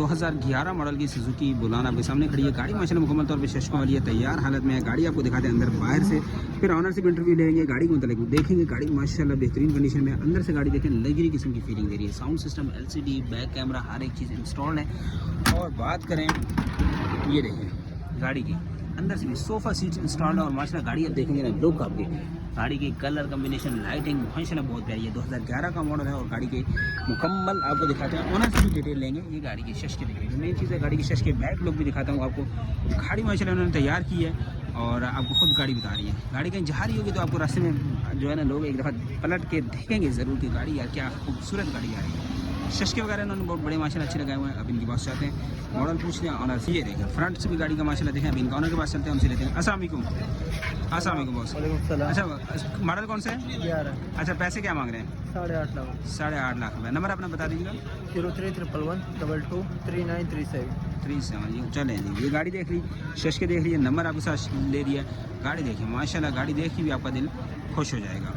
2011 model की Suzuki बुलाना आपके सामने खड़ी है। गाड़ी माशाल्लाह मुकम्मल तौर पे शशकों वाली है, तैयार हालत में है। गाड़ी आपको दिखाते हैं अंदर बाहर से, फिर ऑनर से भी इंटरव्यू लेंगे, गाड़ी को मतलब देखेंगे। गाड़ी माशाल्लाह बेहतरीन कंडीशन में, अंदर से गाड़ी देखें लग्जरी किस्म की फीलिंग दे रही है। Sound system, LCD, back camera, हर एक चीज़ इंस्टॉल्ड है। और बात करें ये देखें गाड़ी की अंदर से भी सोफ़ा सीट इंस्टॉल्ड है। और माशाल्लाह गाड़ी आप देखेंगे ना, लुक आपके गाड़ी की कलर कम्बिनेशन, लाइटिंग माशाल्लाह बहुत प्यारी है। 2011 का मॉडल है और गाड़ी के मुकम्मल आपको दिखाते हैं। ओनर से भी डिटेल लेंगे। ये गाड़ी की शश के दिख रही है, मेन चीज़ है गाड़ी की शश के बैक लुक भी दिखाता हूँ आपको। गाड़ी माशाल्लाह उन्होंने तैयार की है और आपको खुद गाड़ी बता रही है। गाड़ी कहीं जा रही होगी तो आपको रास्ते में जो है ना लोग एक दफ़ा पलट के देखेंगे ज़रूर कि गाड़ी यार क्या खूबसूरत गाड़ी आ रही है। शशके वगैरह इन्होंने बहुत बड़े माशाल्लाह अच्छे लगाए हुए हैं। अब इनके पास चाहते हैं मॉडल पूछते हैं ऑनर से। ये देखें फ्रंट से भी गाड़ी का माशाल्लाह देखें। अब इनका ऑनर के पास चलते हैं, उनसे लेते हैं। अस्सलाम वालेकुम। अस्सलाम वालेकुम बॉस। अच्छा मॉडल कौन सा है? 11। अच्छा पैसे क्या मांग रहे हैं? 8.5 लाख। 8.5 लाख रुपये। नंबर अपना बता दीजिएगा। 0311 22 3937। चलें जी, ये गाड़ी देख ली, शशके देख रही है, नंबर आपके साथ ले लिया। गाड़ी देखिए माशाल्लाह, गाड़ी देख के भी आपका दिल खुश हो जाएगा।